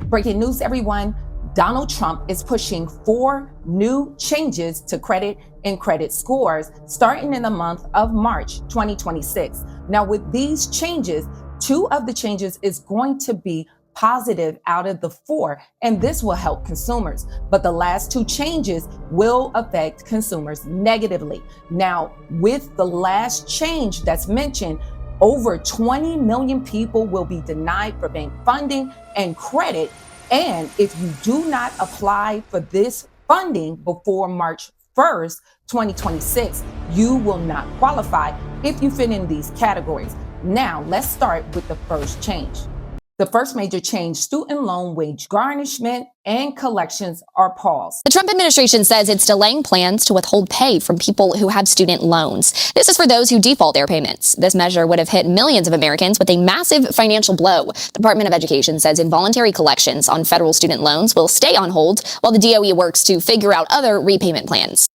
Breaking news, everyone. Donald Trump is pushing 4 new changes to credit and credit scores starting in the month of March 2026. Now, with these changes, 2 of the changes is going to be positive out of the 4, and this will help consumers. But the last 2 changes will affect consumers negatively. Now, with the last change that's mentioned, over 20 million people will be denied for bank funding and credit. And if you do not apply for this funding before March 1st, 2026, you will not qualify if you fit in these categories. Now, let's start with the first change. The first major change, student loan wage garnishment and collections are paused. The Trump administration says it's delaying plans to withhold pay from people who have student loans. This is for those who default their payments. This measure would have hit millions of Americans with a massive financial blow. The Department of Education says involuntary collections on federal student loans will stay on hold while the DOE works to figure out other repayment plans.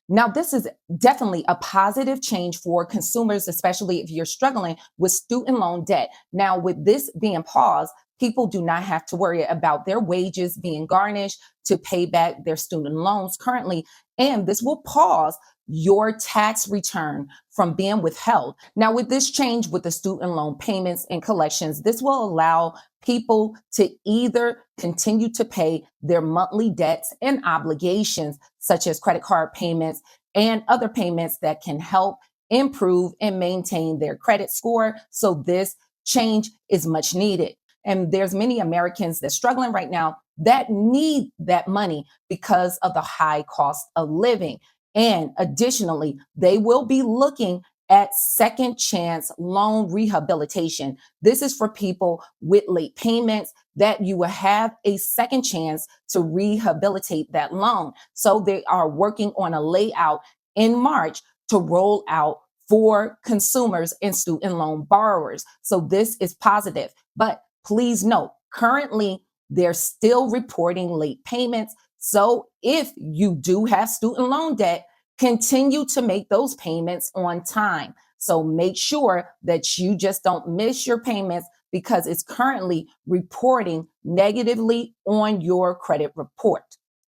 Now, this is definitely a positive change for consumers, especially if you're struggling with student loan debt. Now, with this being paused, people do not have to worry about their wages being garnished to pay back their student loans currently. And this will pause your tax return from being withheld. Now, with this change with the student loan payments and collections, this will allow people to either continue to pay their monthly debts and obligations, such as credit card payments and other payments that can help improve and maintain their credit score. So this change is much needed. And there's many Americans that's struggling right now that need that money because of the high cost of living. And additionally, they will be looking at second chance loan rehabilitation. This is for people with late payments that you will have a second chance to rehabilitate that loan. So they are working on a layout in March to roll out for consumers and student loan borrowers. So this is positive. But please note, currently, they're still reporting late payments. So if you do have student loan debt, continue to make those payments on time. So make sure that you just don't miss your payments because it's currently reporting negatively on your credit report.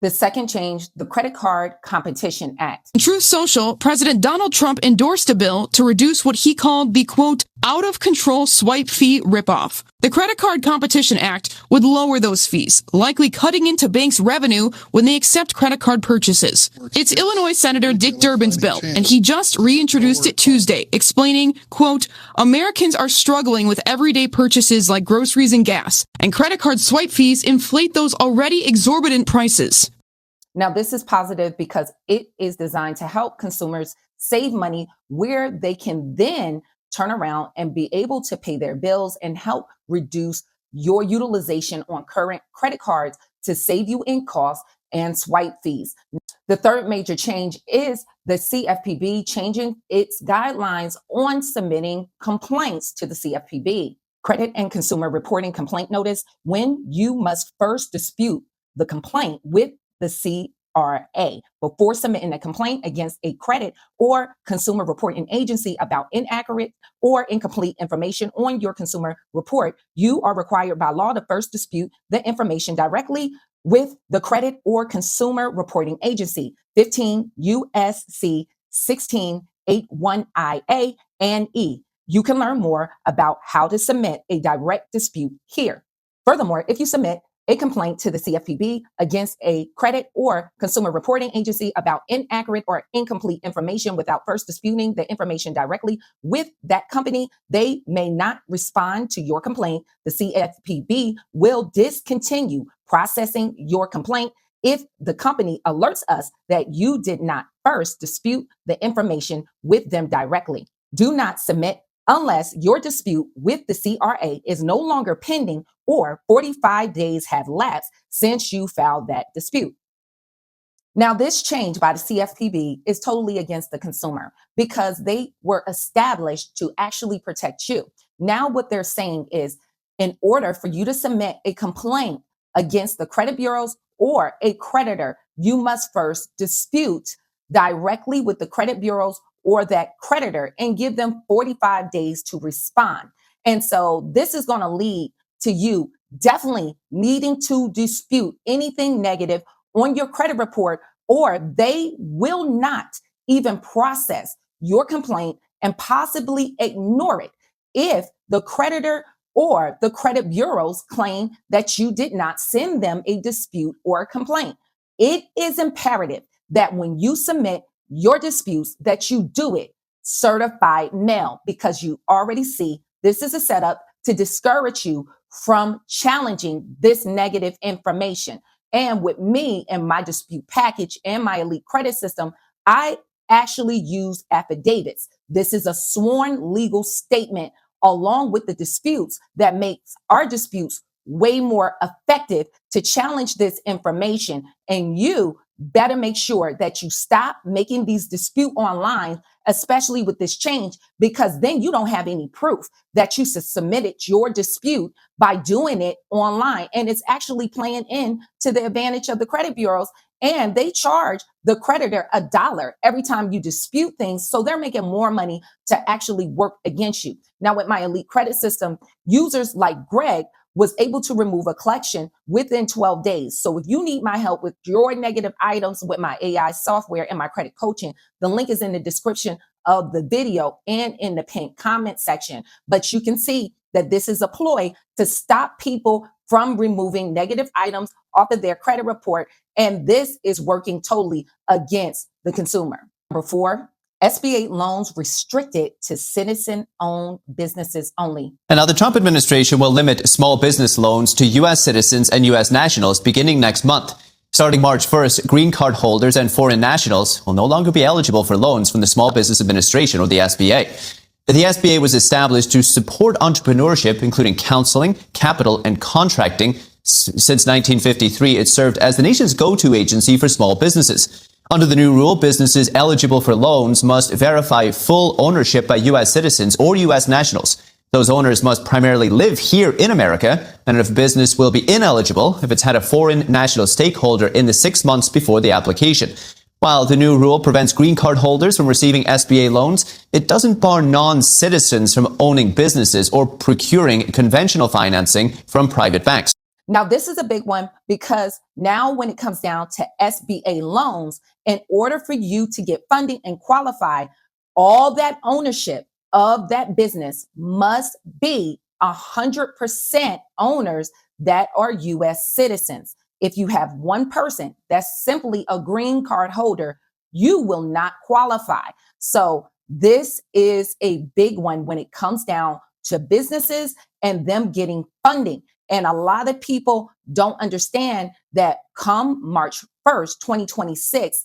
The second change, the Credit Card Competition Act. In Truth Social, President Donald Trump endorsed a bill to reduce what he called the, quote, out-of-control swipe fee ripoff. The Credit Card Competition Act would lower those fees, likely cutting into banks' revenue when they accept credit card purchases. It's Illinois Senator Dick Durbin's bill, and he just reintroduced it Tuesday, explaining, quote, Americans are struggling with everyday purchases like groceries and gas, and credit card swipe fees inflate those already exorbitant prices. Now, this is positive because it is designed to help consumers save money where they can then turn around and be able to pay their bills and help reduce your utilization on current credit cards to save you in costs and swipe fees. The third major change is the CFPB changing its guidelines on submitting complaints to the CFPB. Credit and Consumer Reporting Complaint Notice, when you must first dispute the complaint with the CRA before submitting a complaint against a credit or consumer reporting agency about inaccurate or incomplete information on your consumer report. You are required by law to first dispute the information directly with the credit or consumer reporting agency. 15 USC 1681IA and E. You can learn more about how to submit a direct dispute here. Furthermore, if you submit a complaint to the CFPB against a credit or consumer reporting agency about inaccurate or incomplete information without first disputing the information directly with that company, they may not respond to your complaint. The CFPB will discontinue processing your complaint if the company alerts us that you did not first dispute the information with them directly. Do not submit unless your dispute with the CRA is no longer pending or 45 days have lapsed since you filed that dispute. Now, this change by the CFPB is totally against the consumer because they were established to actually protect you. Now, what they're saying is, in order for you to submit a complaint against the credit bureaus or a creditor, you must first dispute directly with the credit bureaus or that creditor and give them 45 days to respond. And so this is going to lead to you definitely needing to dispute anything negative on your credit report, or they will not even process your complaint and possibly ignore it if the creditor or the credit bureaus claim that you did not send them a dispute or a complaint. It is imperative that when you submit your disputes that you do it certified mail, because you already see this is a setup to discourage you from challenging this negative information. And with me and my dispute package and my elite credit system, I actually use affidavits. This is a sworn legal statement along with the disputes that makes our disputes way more effective to challenge this information. And you better make sure that you stop making these dispute online, especially with this change, because then you don't have any proof that you submitted your dispute by doing it online. And it's actually playing in to the advantage of the credit bureaus. And they charge the creditor $1 every time you dispute things. So they're making more money to actually work against you. Now, with my elite credit system, users like Greg was able to remove a collection within 12 days. So if you need my help with your negative items with my AI software and my credit coaching, the link is in the description of the video and in the pinned comment section. But you can see that this is a ploy to stop people from removing negative items off of their credit report. And this is working totally against the consumer. Number 4, SBA loans restricted to citizen-owned businesses only. And now the Trump administration will limit small business loans to U.S. citizens and U.S. nationals beginning next month. Starting March 1st, green card holders and foreign nationals will no longer be eligible for loans from the Small Business Administration, or the SBA. The SBA was established to support entrepreneurship, including counseling, capital, and contracting. Since 1953, it served as the nation's go-to agency for small businesses. Under the new rule, businesses eligible for loans must verify full ownership by U.S. citizens or U.S. nationals. Those owners must primarily live here in America, and if a business will be ineligible if it's had a foreign national stakeholder in the 6 months before the application. While the new rule prevents green card holders from receiving SBA loans, it doesn't bar non-citizens from owning businesses or procuring conventional financing from private banks. Now, this is a big one because now when it comes down to SBA loans, in order for you to get funding and qualify, all that ownership of that business must be 100% owners that are U.S. citizens. If you have one person that's simply a green card holder, you will not qualify. So this is a big one when it comes down to businesses and them getting funding. And a lot of people don't understand that come March 1st, 2026,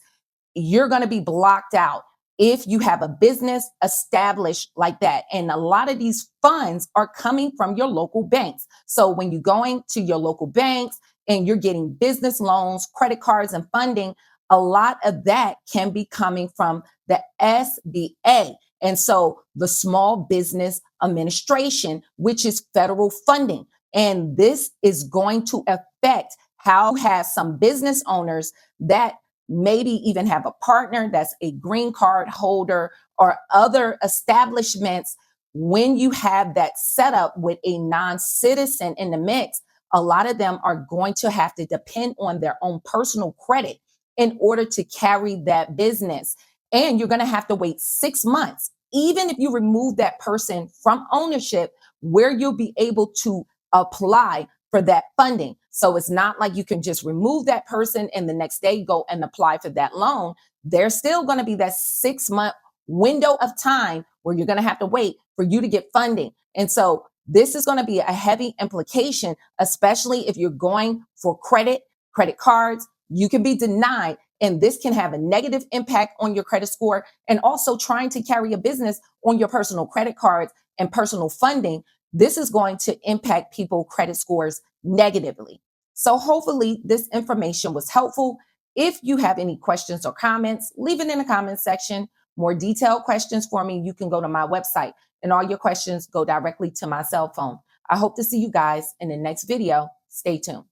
you're going to be blocked out if you have a business established like that. And a lot of these funds are coming from your local banks. So when you're going to your local banks and you're getting business loans, credit cards, and funding, a lot of that can be coming from the SBA. And so the Small Business Administration, which is federal funding. And this is going to affect how you have some business owners that maybe even have a partner that's a green card holder or other establishments. When you have that set up with a non-citizen in the mix, a lot of them are going to have to depend on their own personal credit in order to carry that business. And you're going to have to wait 6 months, even if you remove that person from ownership, where you'll be able to apply for that funding. So it's not like you can just remove that person and the next day go and apply for that loan. There's still going to be that 6-month window of time where you're going to have to wait for you to get funding. And so this is going to be a heavy implication, especially if you're going for credit cards. You can be denied, and this can have a negative impact on your credit score, and also trying to carry a business on your personal credit cards and personal funding. This is going to impact people's credit scores negatively. So hopefully this information was helpful. If you have any questions or comments, leave it in the comment section. More detailed questions for me, you can go to my website, and all your questions go directly to my cell phone. I hope to see you guys in the next video. Stay tuned.